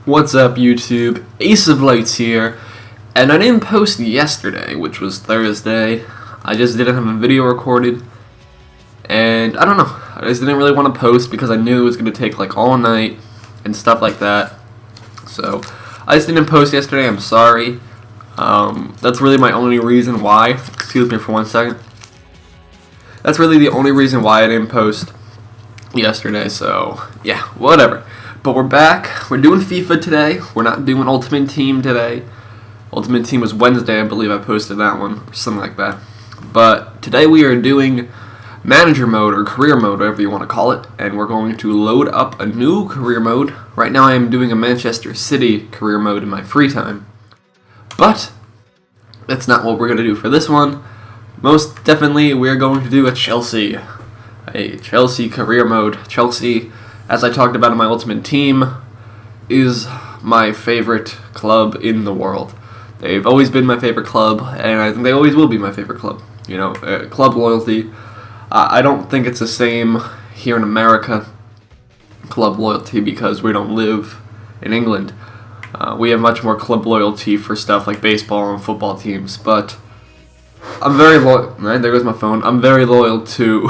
What's up, YouTube? Ace of Lights here, and I didn't post yesterday, which was Thursday. I just didn't have a video recorded, and I don't know. I just didn't really want to post because I knew it was going to take like all night and stuff like that. So I just didn't post yesterday. I'm sorry. That's really my only reason why. Excuse me for 1 second. That's really the only reason why I didn't post yesterday. So yeah, whatever. But we're back. We're doing FIFA today. We're not doing Ultimate Team today. Ultimate Team was Wednesday, I believe I posted that one, or something like that. But today we are doing Manager Mode, or Career Mode, whatever you want to call it. And we're going to load up a new Career Mode. Right now I am doing a Manchester City Career Mode in my free time. But that's not what we're going to do for this one. Most definitely we're going to do a Chelsea Career Mode. Chelsea, as I talked about in my Ultimate Team, is my favorite club in the world. They've always been my favorite club, and I think they always will be my favorite club. You know, club loyalty. I don't think it's the same here in America, club loyalty, because we don't live in England. We have much more club loyalty for stuff like baseball and football teams, but I'm very loyal. Right, there goes my phone. I'm very loyal to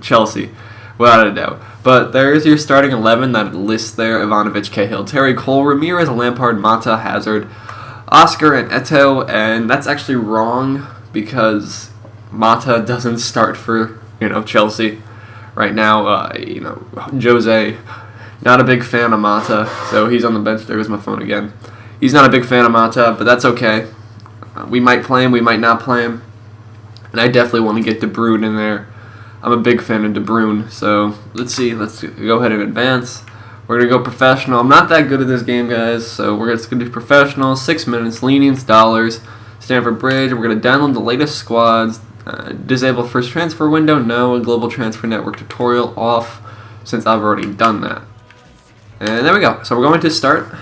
Chelsea, without a doubt. But there's your starting 11 that lists there: Ivanovic, Cahill, Terry, Cole, Ramirez, Lampard, Mata, Hazard, Oscar, and Eto'o. And that's actually wrong because Mata doesn't start for Chelsea right now. Jose, not a big fan of Mata, so he's on the bench. There goes my phone again. He's not a big fan of Mata, but that's okay. We might play him, we might not play him. And I definitely want to get De Bruyne in there. I'm a big fan of De Bruyne, so let's see. Let's go ahead and advance. We're going to go professional. I'm not that good at this game, guys, so we're just going to do professional. 6 minutes, lenience, dollars, Stamford Bridge. We're going to download the latest squads. Disable first transfer window, no. Global transfer network tutorial off, since I've already done that. And there we go. So we're going to start.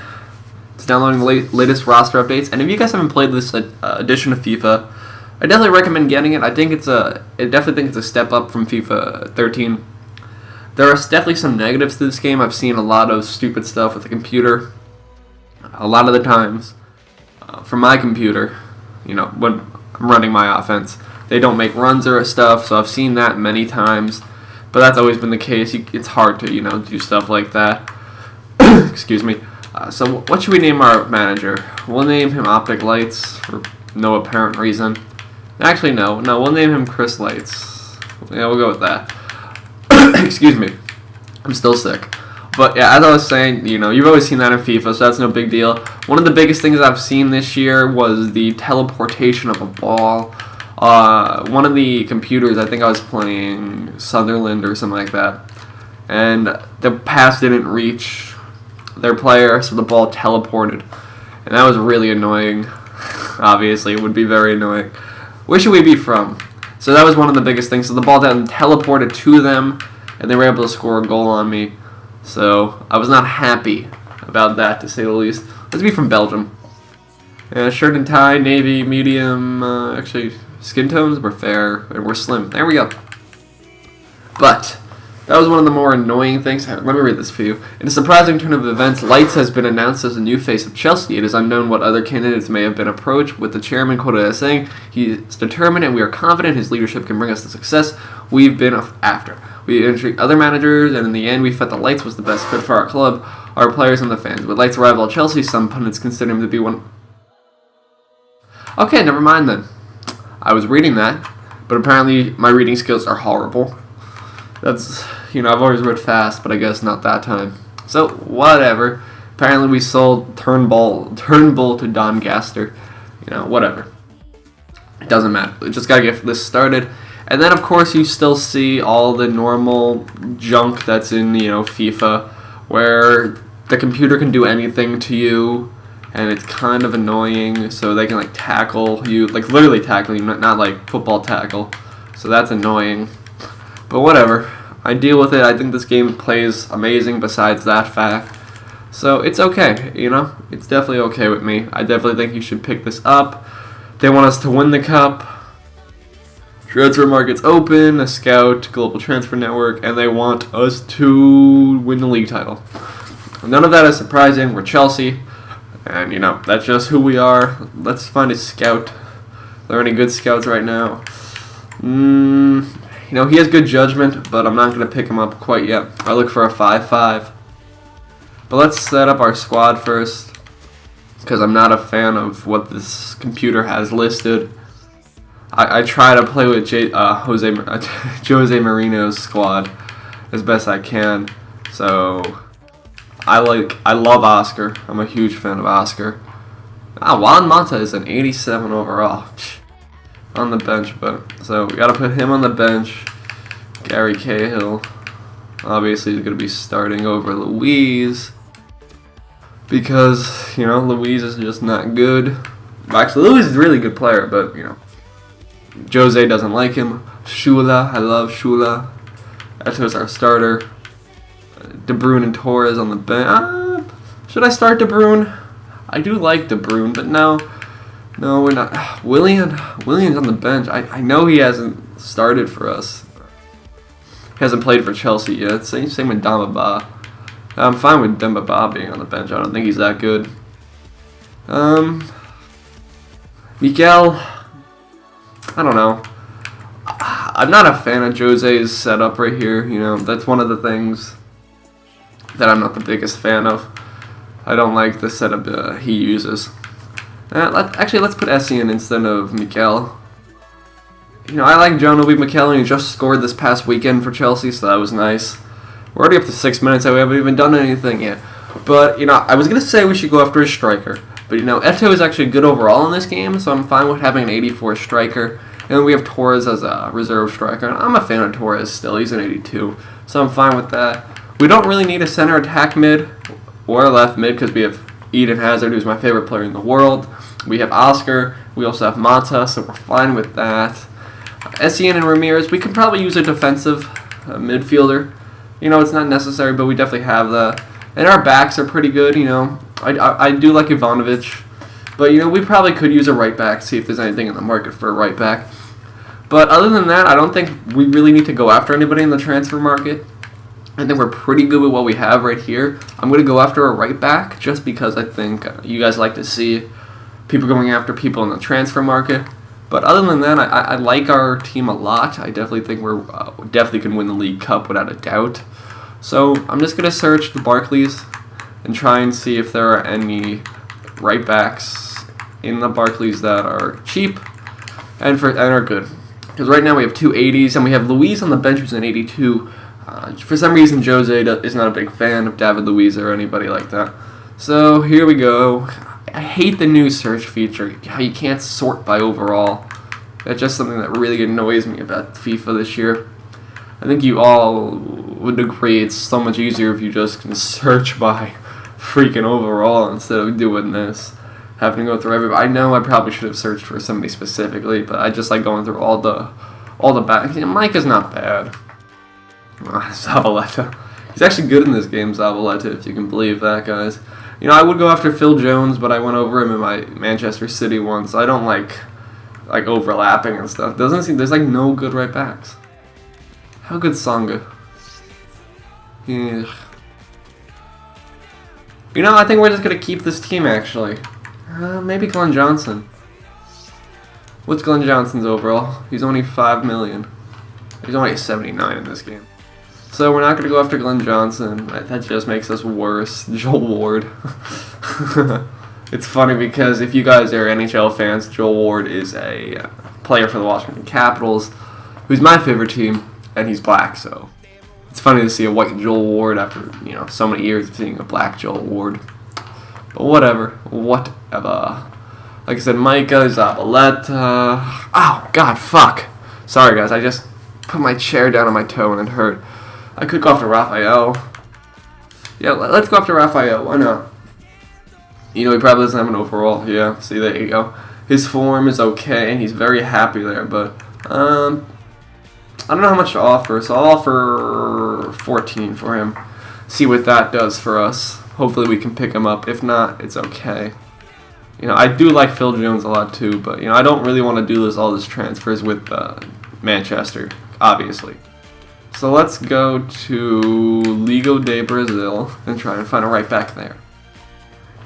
It's downloading the latest roster updates. And if you guys haven't played this edition of FIFA, I definitely recommend getting it. I definitely think it's a step up from FIFA 13. There are definitely some negatives to this game. I've seen a lot of stupid stuff with the computer. A lot of the times, from my computer, when I'm running my offense, they don't make runs or stuff. So I've seen that many times. But that's always been the case. It's hard to, do stuff like that. Excuse me. So what should we name our manager? We'll name him Optic Lights for no apparent reason. Actually, no, we'll name him Chris Lights. Yeah, we'll go with that. Excuse me. I'm still sick. But yeah, as I was saying, you've always seen that in FIFA, so that's no big deal. One of the biggest things I've seen this year was the teleportation of a ball. One of the computers, I think I was playing Sunderland or something like that, and the pass didn't reach their player, so the ball teleported. And that was really annoying. Obviously, it would be very annoying. Where should we be from? So that was one of the biggest things. So the ball then teleported to them, and they were able to score a goal on me. So I was not happy about that, to say the least. Let's be from Belgium. Shirt and tie, navy, medium. Actually, skin tones were fair, and we're slim. There we go. But that was one of the more annoying things. Let me read this for you. In a surprising turn of events, Lights has been announced as the new face of Chelsea. It is unknown what other candidates may have been approached, with the chairman quoted as saying, "He is determined and we are confident his leadership can bring us the success we've been after. We intrigued other managers, and in the end we felt that Lights was the best fit for our club, our players, and the fans. With Lights' arrival at Chelsea, some pundits consider him to be one..." Okay, never mind then. I was reading that, but apparently my reading skills are horrible. That's, I've always read fast, but I guess not that time. So, whatever. Apparently we sold Turnbull to Doncaster. Whatever. It doesn't matter. We just gotta get this started. And then, of course, you still see all the normal junk that's in, FIFA, where the computer can do anything to you, and it's kind of annoying. So they can, tackle you, literally tackle you, not like football tackle. So that's annoying. But whatever, I deal with it. I think this game plays amazing besides that fact. So it's okay, It's definitely okay with me. I definitely think you should pick this up. They want us to win the cup. Transfer market's open, a scout, global transfer network, and they want us to win the league title. none of that is surprising. We're Chelsea, and you know that's just who we are. Let's find a scout. Are there any good scouts right now? You know, he has good judgment, but I'm not going to pick him up quite yet. I look for a 5-5. But let's set up our squad first, because I'm not a fan of what this computer has listed. I try to play with Jose Mourinho's squad as best I can. So I love Oscar. I'm a huge fan of Oscar. Juan Mata is an 87 overall on the bench, but so we got to put him on the bench. Gary Cahill obviously is going to be starting over Luis because you know Luis is just not good. Actually, Luis is a really good player, but you know Jose doesn't like him. Shula, I love Shula. Eto's our starter. De Bruyne and Torres on the bench. Should I start De Bruyne? I do like De Bruyne, but no, we're not. Willian's on the bench. I know he hasn't started for us. He hasn't played for Chelsea yet. Same with Dembaba. I'm fine with Dembaba being on the bench. I don't think he's that good. Miguel, I don't know. I'm not a fan of Jose's setup right here. You know, that's one of the things that I'm not the biggest fan of. I don't like the setup he uses. Let's put Essien instead of Miguel. You know, I like John Obi Mikel, and he just scored this past weekend for Chelsea, so that was nice. We're already up to 6 minutes, and we haven't even done anything yet. But, you know, I was going to say we should go after a striker. But, you know, Eto is actually good overall in this game, so I'm fine with having an 84 striker. And we have Torres as a reserve striker. And I'm a fan of Torres still. He's an 82, so I'm fine with that. We don't really need a center attack mid or a left mid because we have Eden Hazard, who's my favorite player in the world. We have Oscar. We also have Mata, so we're fine with that. Essien and Ramirez, we could probably use a defensive midfielder. You know, it's not necessary, but we definitely have that. And our backs are pretty good, you know. I do like Ivanovic. But, you know, we probably could use a right back, see if there's anything in the market for a right back. But other than that, I don't think we really need to go after anybody in the transfer market. I think we're pretty good with what we have right here. I'm going to go after a right back just because I think you guys like to see people going after people in the transfer market. But other than that, I like our team a lot. I definitely think we're definitely can win the League Cup without a doubt. So I'm just going to search the Barclays and try and see if there are any right backs in the Barclays that are cheap and are good. Because right now we have two 80s and we have Luis on the bench who's an 82. For some reason, Jose is not a big fan of David Luiz or anybody like that. So here we go. I hate the new search feature, how you can't sort by overall. That's just something that really annoys me about FIFA this year. I think you all would agree it's so much easier if you just can search by freaking overall instead of doing this. Having to go through everybody. I know I probably should have searched for somebody specifically, but I just like going through all the back. Mike is not bad. Zabaleta. He's actually good in this game, Zabaleta, if you can believe that, guys. You know, I would go after Phil Jones, but I went over him in my Manchester City one, so I don't like overlapping and stuff. Doesn't seem there's like no good right backs. How good's Songa? Yeah. You know, I think we're just gonna keep this team actually. Maybe Glenn Johnson. What's Glenn Johnson's overall? He's only 5 million. He's only 79 in this game. So we're not going to go after Glenn Johnson. That just makes us worse. Joel Ward. It's funny because if you guys are NHL fans, Joel Ward is a player for the Washington Capitals, who's my favorite team, and he's black, so it's funny to see a white Joel Ward after, you know, so many years of seeing a black Joel Ward. But whatever. Like I said, Micah, Zabaleta. Oh, God, fuck. Sorry, guys, I just put my chair down on my toe and it hurt. I could go after Raphael. Yeah, let's go after Raphael. Why not? You know, he probably doesn't have an overall. Yeah, see, there you go. His form is okay, and he's very happy there, but I don't know how much to offer, so I'll offer 14 for him. See what that does for us. Hopefully we can pick him up. If not, it's okay. You know, I do like Phil Jones a lot too, but, you know, I don't really want to do all this transfers with Manchester, obviously. So let's go to Liga de Brazil and try and find a right back there.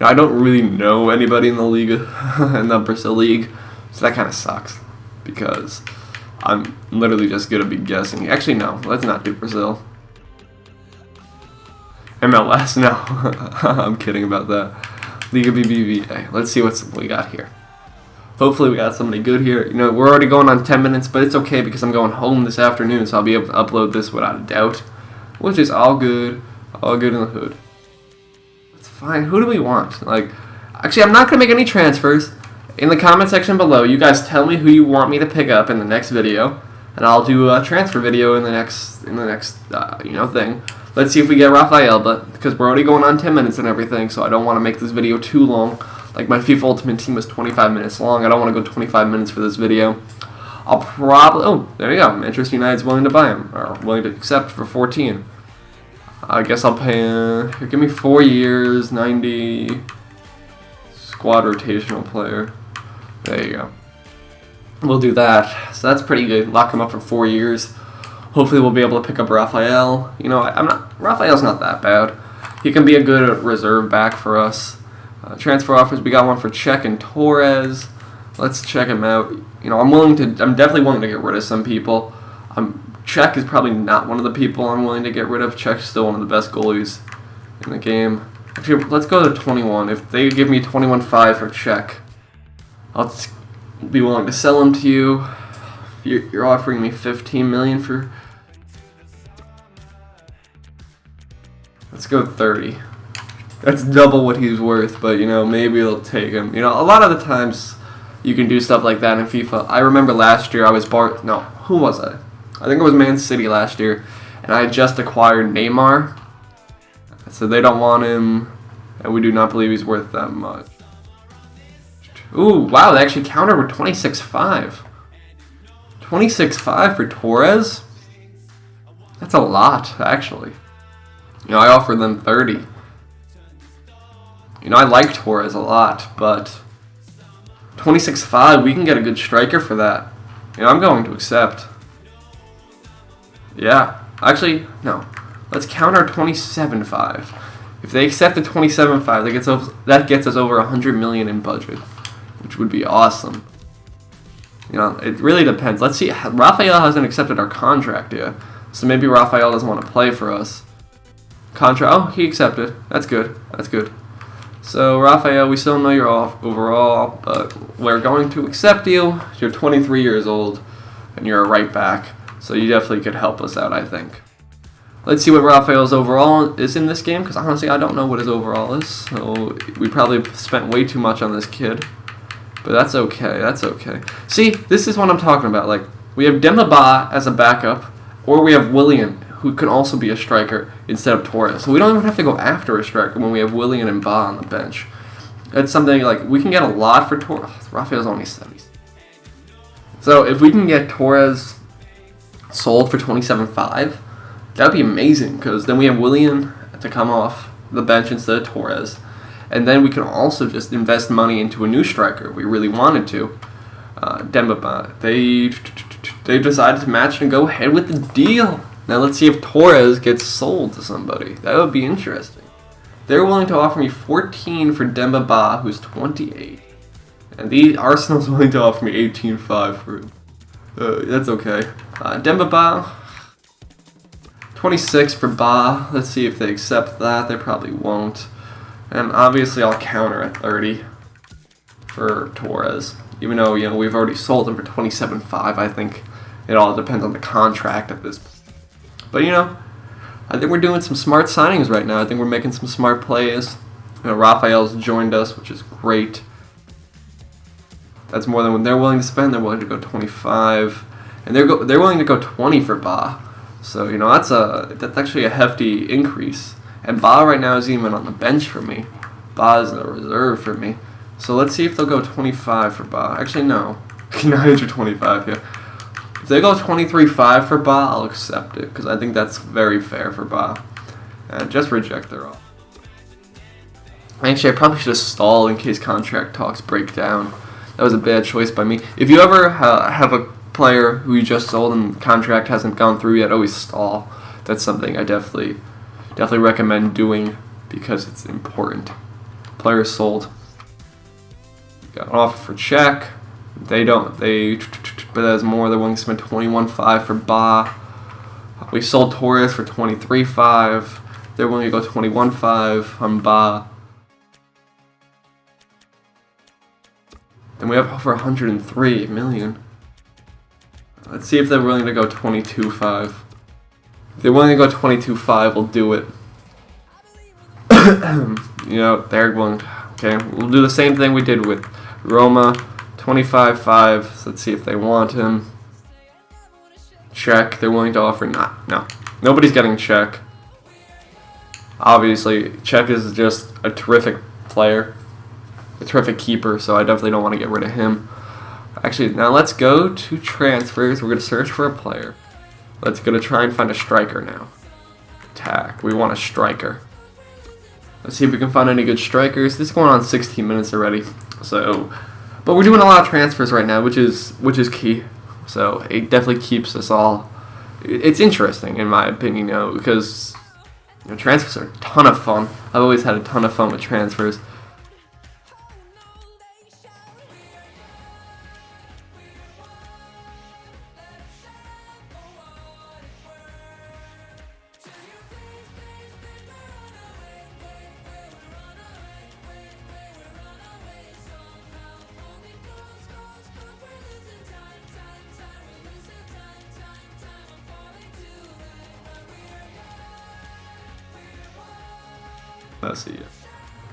Now, I don't really know anybody in the Liga, in the Brazil League, so that kind of sucks because I'm literally just going to be guessing. Actually, no, let's not do Brazil. MLS, no. I'm kidding about that. Liga BBVA. Let's see what we got here. Hopefully we got somebody good here. You know, we're already going on 10 minutes, but it's okay because I'm going home this afternoon, so I'll be able to upload this without a doubt, which is all good in the hood. It's fine. Who do we want? Like, actually, I'm not going to make any transfers. In the comment section below, you guys tell me who you want me to pick up in the next video, and I'll do a transfer video in the next thing. Let's see if we get Rafael, but because we're already going on 10 minutes and everything, so I don't want to make this video too long. Like my FIFA Ultimate Team was 25 minutes long. I don't want to go 25 minutes for this video. I'll probably... Oh, there you go. Manchester United's willing to buy him, or willing to accept for 14. I guess I'll pay... Here, give me 4 years, 90... Squad rotational player. There you go. We'll do that. So that's pretty good. Lock him up for 4 years. Hopefully we'll be able to pick up Rafael. You know, Rafael's not that bad. He can be a good reserve back for us. Transfer offers, we got one for Czech and Torres. Let's check him out. You know, I'm definitely willing to get rid of some people. Czech is probably not one of the people I'm willing to get rid of. Czech's still one of the best goalies in the game. Actually, let's go to 21. If they give me 21.5 for Czech, I'll be willing to sell him to you. You're offering me 15 million for... Let's go 30. That's double what he's worth, but, you know, maybe they'll take him. You know, a lot of the times you can do stuff like that in FIFA. I remember last year I was who was I? I think it was Man City last year, and I had just acquired Neymar. So they don't want him, and we do not believe he's worth that much. Ooh, wow, they actually countered with 26.5. 26.5 for Torres? That's a lot, actually. You know, I offered them 30. You know, I like Torres a lot, but 26.5, we can get a good striker for that. You know, I'm going to accept. Yeah. Actually, no. Let's counter 27.5. If they accept the 27.5, that gets us over 100 million in budget, which would be awesome. You know, it really depends. Let's see. Rafael hasn't accepted our contract yet, so maybe Rafael doesn't want to play for us. Oh, he accepted. That's good. That's good. So, Rafael, we still know you're off overall, but we're going to accept you. You're 23 years old, and you're a right back, so you definitely could help us out, I think. Let's see what Rafael's overall is in this game, because honestly, I don't know what his overall is, so we probably spent way too much on this kid. But that's okay, that's okay. See, this is what I'm talking about. Like, we have Demba Ba as a backup, or we have Willian, who can also be a striker instead of Torres. So we don't even have to go after a striker when we have Willian and Ba on the bench. It's something like we can get a lot for Torres. Rafael's only 70. So if we can get Torres sold for 27.5, that would be amazing, because then we have Willian to come off the bench instead of Torres. And then we can also just invest money into a new striker if we really wanted to. Demba Ba. They decided to match and go ahead with the deal. Now let's see if Torres gets sold to somebody. That would be interesting. They're willing to offer me 14 for Demba Ba, who's 28. And Arsenal's willing to offer me 18.5 for him. That's okay. Demba Ba, 26 for Ba. Let's see if they accept that. They probably won't. And obviously I'll counter at 30 for Torres. Even though, you know, we've already sold him for 27.5, I think it all depends on the contract at this point. But, you know, I think we're doing some smart signings right now. I think we're making some smart plays. You know, Rafael's joined us, which is great. That's more than what they're willing to spend. They're willing to go 25. And they're willing to go 20 for Ba. So, you know, that's actually a hefty increase. And Ba right now is even on the bench for me. Ba is a reserve for me. So let's see if they'll go 25 for Ba. Actually, no. Not enter 25, yeah. If they go 23.5 for Ba, I'll accept it, because I think that's very fair for Ba. And just reject their offer. Actually, I probably should have stalled in case contract talks break down. That was a bad choice by me. If you ever have a player who you just sold and contract hasn't gone through yet, always stall. That's something I definitely recommend doing because it's important. Player sold. Got an offer for Czech. But there's more. They're willing to spend 21.5 for Ba. We sold Torres for 23.5. They're willing to go 21.5 on Ba. Then we have over 103 million. Let's see if they're willing to go 22.5. If they're willing to go 22.5, we'll do it. They're willing. Okay, we'll do the same thing we did with Roma. 25.5. So let's see if they want him. Czech. They're willing to offer. No. Nobody's getting Czech. Obviously, Czech is just a terrific player. A terrific keeper, so I definitely don't want to get rid of him. Actually, now let's go to transfers. We're going to search for a player. Let's go to try and find a striker now. Attack. We want a striker. Let's see if we can find any good strikers. This is going on 16 minutes already. But we're doing a lot of transfers right now, which is key. So it definitely keeps us all. It's interesting, in my opinion, because transfers are a ton of fun. I've always had a ton of fun with transfers. Let's see.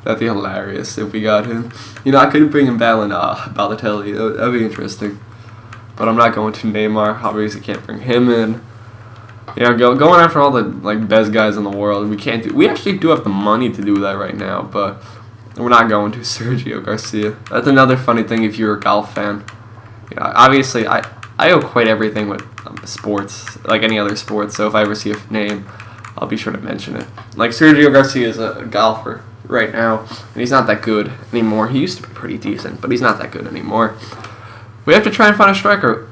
That'd be hilarious if we got him. I could bring him Balotelli. That'd be interesting. But I'm not going to Neymar. Obviously, can't bring him in. Going after all the best guys in the world. We actually do have the money to do that right now, but we're not going to Sergio Garcia. That's another funny thing if you're a golf fan. Obviously, I equate everything with sports, like any other sport. So if I ever see a name, I'll be sure to mention it. Like Sergio Garcia is a golfer right now, and he's not that good anymore. He used to be pretty decent, but he's not that good anymore. We have to try and find a striker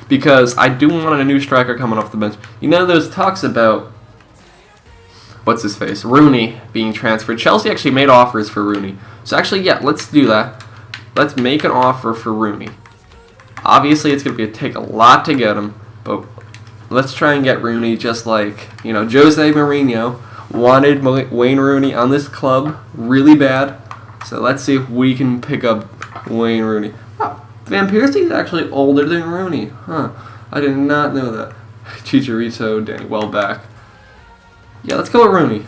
because I do want a new striker coming off the bench. There's talks about what's his face, Rooney being transferred. Chelsea actually made offers for Rooney. So actually, yeah, let's do that. Let's make an offer for Rooney. Obviously, it's going to take a lot to get him, but let's try and get Rooney just like, Jose Mourinho wanted Wayne Rooney on this club really bad. So let's see if we can pick up Wayne Rooney. Oh, Van Persie is actually older than Rooney. Huh. I did not know that. Chicharito, Danny Welbeck. Yeah, let's go with Rooney.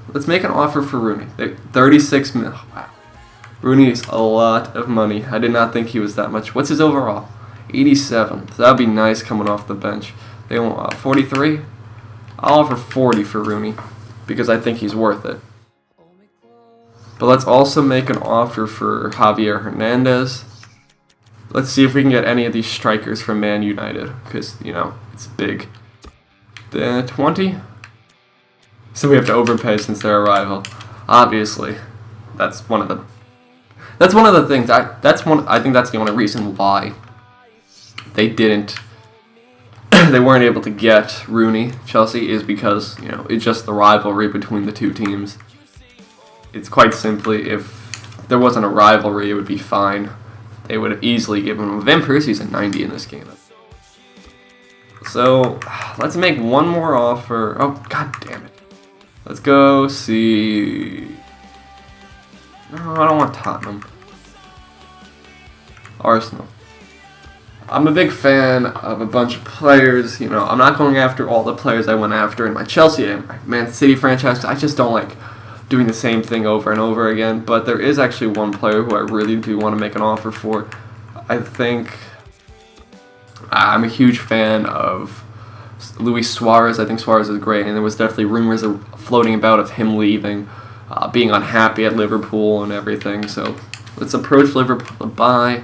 Let's make an offer for Rooney. 36 mil. Wow. Rooney's a lot of money. I did not think he was that much. What's his overall? 87. So that'd be nice coming off the bench. They want 43? I'll offer 40 for Rooney because I think he's worth it. But let's also make an offer for Javier Hernandez. Let's see if we can get any of these strikers from Man United because, it's big. 20? So we have to overpay since they're a rival. Obviously, that's one of the things. I think that's the only reason why they weren't able to get Rooney, Chelsea, is because, it's just the rivalry between the two teams. It's quite simply, if there wasn't a rivalry, it would be fine. They would have easily given him. Van Persie's a 90 in this game. So, let's make one more offer. Oh, god damn it. Let's go see... No, I don't want Tottenham. Arsenal. I'm a big fan of a bunch of players. I'm not going after all the players I went after in my Chelsea and my Man City franchise. I just don't like doing the same thing over and over again. But there is actually one player who I really do want to make an offer for. I think I'm a huge fan of Luis Suarez. I think Suarez is great, and there was definitely rumors floating about of him leaving, being unhappy at Liverpool and everything. So let's approach Liverpool to buy.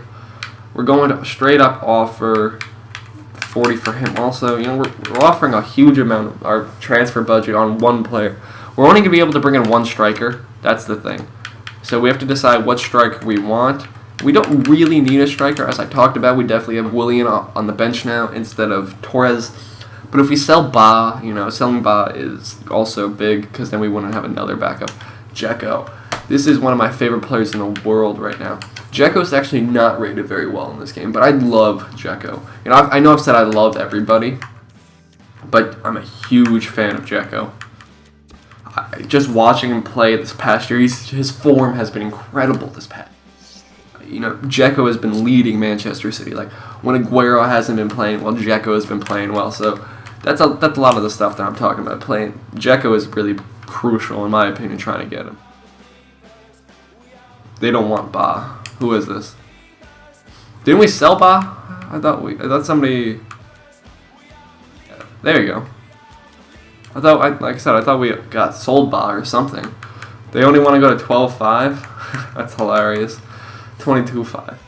We're going to straight up offer 40 for him also. We're offering a huge amount of our transfer budget on one player. We're only going to be able to bring in one striker. That's the thing. So we have to decide what striker we want We don't really need a striker, as I talked about. We definitely have Willian on the bench now instead of Torres. But if we sell Ba, selling Ba is also big because then we wouldn't have another backup. Dzeko. This is one of my favorite players in the world right now. Dzeko is actually not rated very well in this game, but I love Dzeko. I know I've said I love everybody, but I'm a huge fan of Dzeko. Just watching him play this past year, his form has been incredible this past. Dzeko has been leading Manchester City. Like when Aguero hasn't been playing well, Dzeko has been playing well. So that's a lot of the stuff that I'm talking about. Dzeko is really crucial in my opinion. Trying to get him. They don't want Ba. Who is this? Didn't we sell Ba? I thought somebody. There you go. Like I said, I thought we got sold Ba or something. They only want to go to 12.5. That's hilarious. 22.5.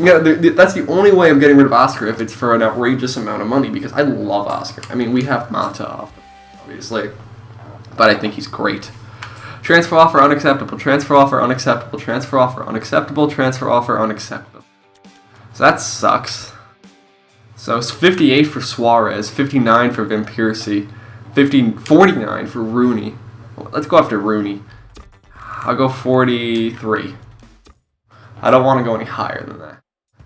That's the only way I'm getting rid of Oscar if it's for an outrageous amount of money, because I love Oscar. I mean, we have Mata, obviously, but I think he's great. Transfer offer unacceptable, transfer offer unacceptable, transfer offer unacceptable, transfer offer unacceptable. So that sucks. So it's 58 for Suarez, 59 for Van Persie, 49 for Rooney. Let's go after Rooney. I'll go 43. I don't want to go any higher than that.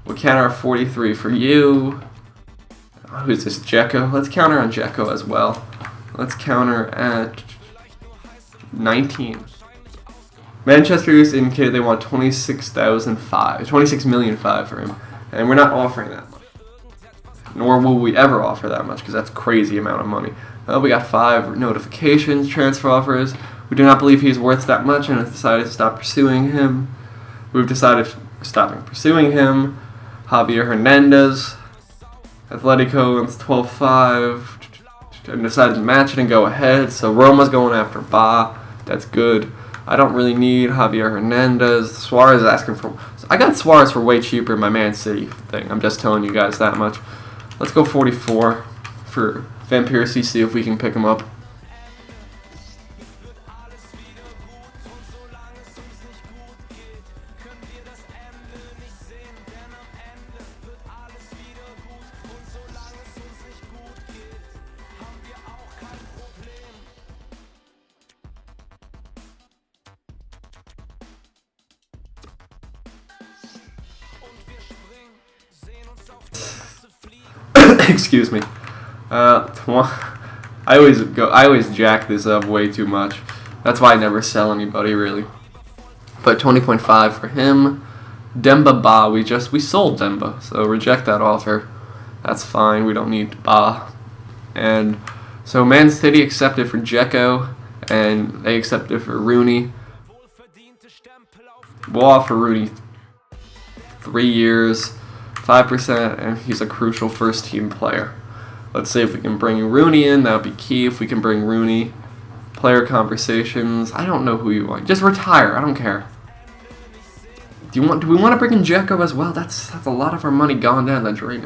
We'll counter 43 for you. Who's this? Dzeko. Let's counter on Dzeko as well. Let's counter at 19. Manchester United indicated they want 26 million for him, and we're not offering that much. Nor will we ever offer that much because that's a crazy amount of money. We got 5 notifications, transfer offers. We do not believe he's worth that much and have decided to stop pursuing him. We've decided stopping pursuing him. Javier Hernandez, Atletico wants 12.5, and decided to match it and go ahead. So Roma's going after Ba. That's good. I don't really need Javier Hernandez. Suarez is asking for. I got Suarez for way cheaper in my Man City thing. I'm just telling you guys that much. Let's go 44 for Van Persie. See if we can pick him up. Excuse me. I always jack this up way too much. That's why I never sell anybody really. But 20.5 for him. Demba Ba, we sold Demba, so reject that offer. That's fine. We don't need Ba. And so Man City accepted for Dzeko, and they accepted for Rooney. We'll offer Rooney 3 years. 5%, and he's a crucial first-team player. Let's see if we can bring Rooney in. That would be key if we can bring Rooney. Player conversations. I don't know who you want. Just retire. I don't care. Do we want to bring in Dzeko as well? That's a lot of our money gone down the drain.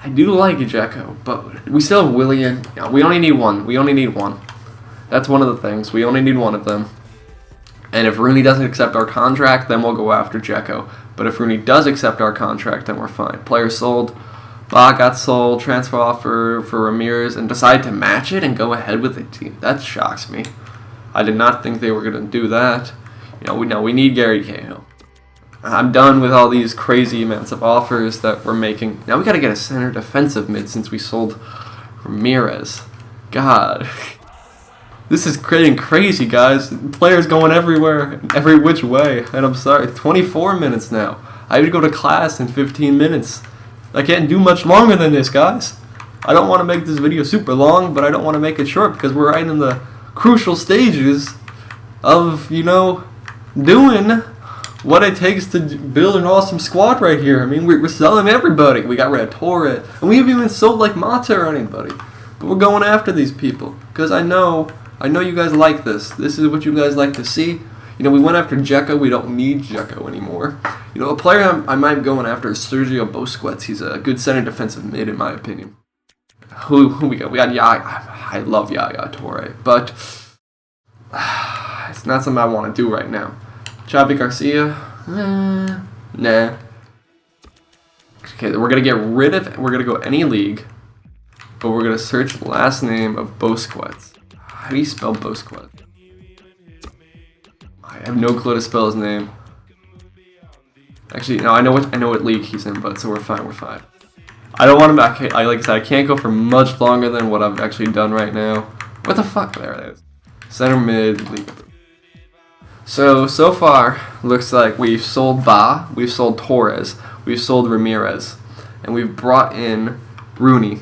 I do like Dzeko, but we still have Willian. Yeah, we only need one. That's one of the things. We only need one of them. And if Rooney doesn't accept our contract, then we'll go after Dzeko. But if Rooney does accept our contract, then we're fine. Player sold. Ba got sold. Transfer offer for Ramirez, and decided to match it and go ahead with it. That shocks me. I did not think they were going to do that. We need Gary Cahill. I'm done with all these crazy amounts of offers that we're making. Now we got to get a center defensive mid since we sold Ramirez. God. This is getting crazy, guys. Players going everywhere, every which way. And I'm sorry, 24 minutes now. I have to go to class in 15 minutes. I can't do much longer than this, guys. I don't want to make this video super long, but I don't want to make it short because we're right in the crucial stages of, doing what it takes to build an awesome squad right here. I mean, we're selling everybody. We got rid of Torres, and we haven't even sold like Mata or anybody. But we're going after these people because I know you guys like this. This is what you guys like to see. You know, we went after Dzeko. We don't need Dzeko anymore. You know, a player I might be going after is Sergio Busquets. He's a good center defensive mid, in my opinion. Who we got? We got Yaya. I love Yaya Toure, but it's not something I want to do right now. Xavi Garcia, nah. Okay, we're gonna get rid of. We're gonna go any league, but we're gonna search the last name of Busquets. How do you spell Busquets? I have no clue to spell his name. Actually, no, I know what league he's in, but so we're fine. I don't want him back. Like I said, I can't go for much longer than what I've actually done right now. What the fuck? There it is. Center mid league. So far, looks like we've sold we've sold Torres, we've sold Ramirez, and we've brought in Rooney.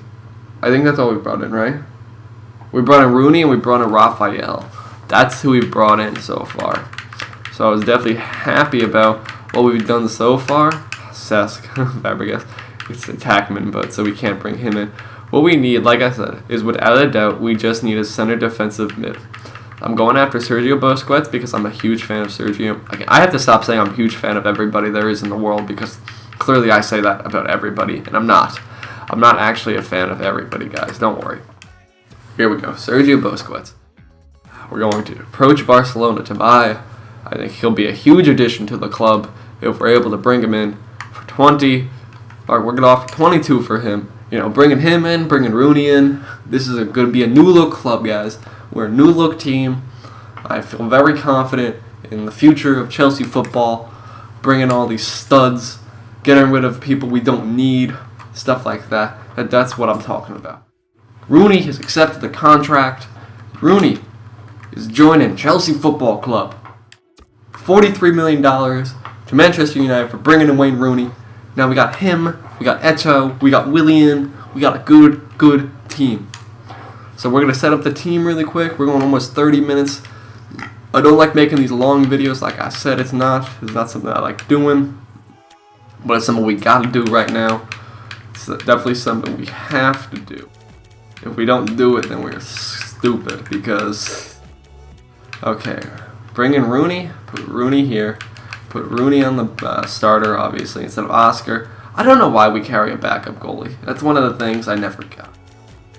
I think that's all we brought in, right? We brought in Rooney and we brought in Raphael. That's who we've brought in so far. So I was definitely happy about what we've done so far. Cesc, Fabregas, it's attackman, but so we can't bring him in. What we need, like I said, is without a doubt, we just need a center defensive mid. I'm going after Sergio Busquets because I'm a huge fan of Sergio. I have to stop saying I'm a huge fan of everybody there is in the world because clearly I say that about everybody, and I'm not. I'm not actually a fan of everybody, guys. Don't worry. Here we go. Sergio Busquets. We're going to approach Barcelona to buy. I think he'll be a huge addition to the club if we're able to bring him in for 20. Or we're going to offer 22 for him. You know, bringing him in, bringing Rooney in. This is going to be a new look club, guys. We're a new look team. I feel very confident in the future of Chelsea football. Bringing all these studs, getting rid of people we don't need, stuff like that. That's what I'm talking about. Rooney has accepted the contract. Rooney is joining Chelsea Football Club. $43 million to Manchester United for bringing in Wayne Rooney. Now we got him, we got Eto'o, we got Willian, we got a good team. So we're going to set up the team really quick. We're going almost 30 minutes. I don't like making these long videos. Like I said, it's not something I like doing. But it's something we got to do right now. It's definitely something we have to do. If we don't do it, then we're stupid because... Okay, bring in Rooney. Put Rooney here. Put Rooney on the starter, obviously, instead of Oscar. I don't know why we carry a backup goalie. That's one of the things I never got.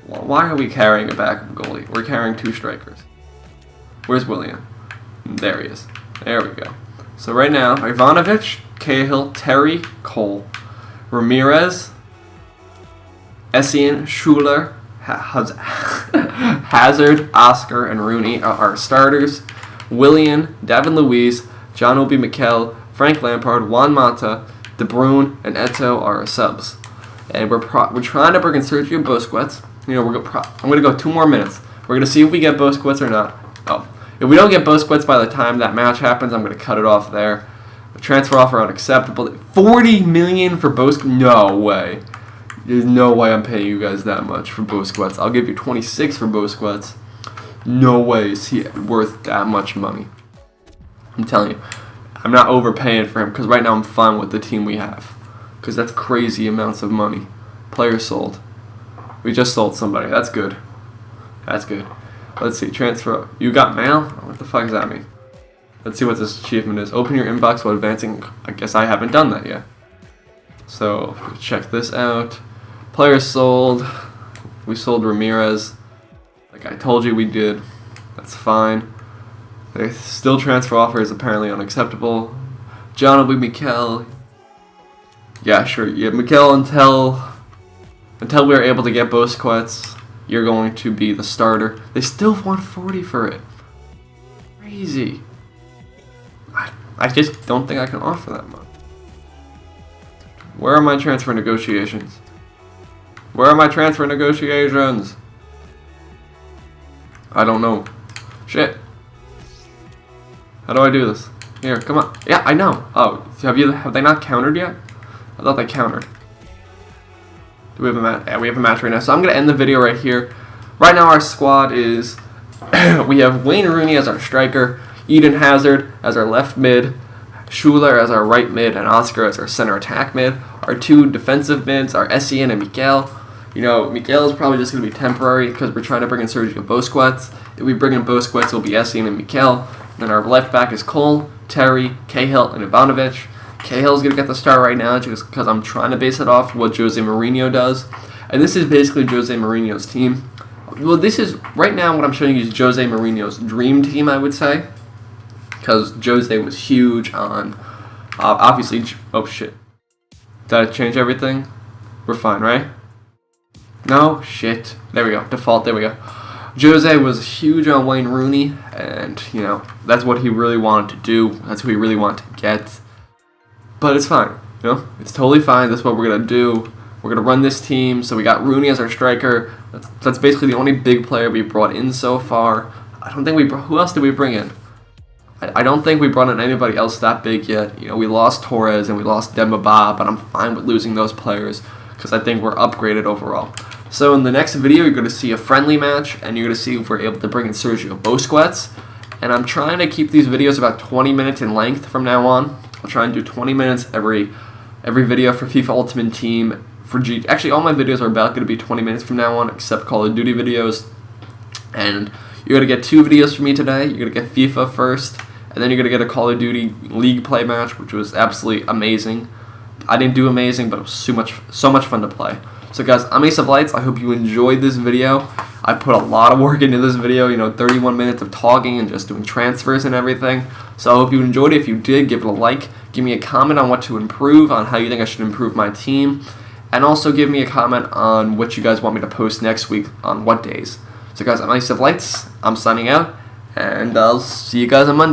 Why are we carrying a backup goalie? We're carrying two strikers. Where's William? There he is. There we go. So right now, Ivanovic, Cahill, Terry, Cole, Ramirez, Essien, Schuler, Hazard, Oscar, and Rooney are our starters. Willian, David Luiz, John Obi Mikel, Frank Lampard, Juan Mata, De Bruyne, and Eto'o are our subs. And we're trying to bring in Sergio Busquets. You know, I'm going to go 2 more minutes. We're going to see if we get Busquets or not. Oh, if we don't get Busquets by the time that match happens, I'm going to cut it off there. The transfer offer unacceptable. $40 million for Busquets? No way. There's no way I'm paying you guys that much for Busquets. I'll give you 26 for Busquets. No way is he worth that much money. I'm telling you, I'm not overpaying for him because right now I'm fine with the team we have. Because that's crazy amounts of money. Players sold. We just sold somebody. That's good. That's good. Let's see. Transfer. You got mail? What the fuck does that mean? Let's see what this achievement is. Open your inbox while advancing. I guess I haven't done that yet. So, check this out. Players sold. We sold Ramirez. Like I told you we did. That's fine. Still transfer offer is apparently unacceptable. John Obi Mikel. Yeah, sure. Yeah, Mikel until we're able to get Busquets, you're going to be the starter. They still want 40 for it. Crazy. I just don't think I can offer that much. Where are my transfer negotiations? Where are my transfer negotiations? I don't know. Shit. How do I do this? Here, come on. Yeah, I know. Oh, have they not countered yet? I thought they countered. Do we have a match? Yeah, we have a match right now. So I'm going to end the video right here. Right now our squad is... we have Wayne Rooney as our striker. Eden Hazard as our left mid, Schuler as our right mid, and Oscar as our center attack mid. Our two defensive mids are Essien and Miguel. Miguel is probably just going to be temporary because we're trying to bring in Sergio Busquets. If we bring in Busquets, it'll be Essien and Miguel. Then our left back is Cole, Terry, Cahill, and Ivanovic. Cahill's going to get the start right now just because I'm trying to base it off what Jose Mourinho does. And this is basically Jose Mourinho's team. Well, this is, right now what I'm showing you is Jose Mourinho's dream team, I would say. Because Jose was huge on, obviously, oh shit. Did I change everything? We're fine, right? No? Shit. There we go. Default, there we go. Jose was huge on Wayne Rooney, and, that's what he really wanted to do. That's who he really wanted to get. But it's fine, It's totally fine. That's what we're going to do. We're going to run this team. So we got Rooney as our striker. That's basically the only big player we brought in so far. I don't think who else did we bring in? I don't think we brought in anybody else that big yet. We lost Torres and we lost Demba Ba, but I'm fine with losing those players because I think we're upgraded overall. So in the next video, you're going to see a friendly match, and you're going to see if we're able to bring in Sergio Busquets. And I'm trying to keep these videos about 20 minutes in length from now on. I'll try and do 20 minutes every video for FIFA Ultimate Team. Actually, all my videos are about going to be 20 minutes from now on, except Call of Duty videos. And you're going to get 2 videos from me today. You're going to get FIFA first, and then you're going to get a Call of Duty League play match, which was absolutely amazing. I didn't do amazing, but it was so much fun to play. So guys, I'm Ace of Lights. I hope you enjoyed this video. I put a lot of work into this video, 31 minutes of talking and just doing transfers and everything. So I hope you enjoyed it. If you did, give it a like. Give me a comment on what to improve, on how you think I should improve my team. And also give me a comment on what you guys want me to post next week on what days. So guys, I'm Ace of Lights. I'm signing out, and I'll see you guys on Monday.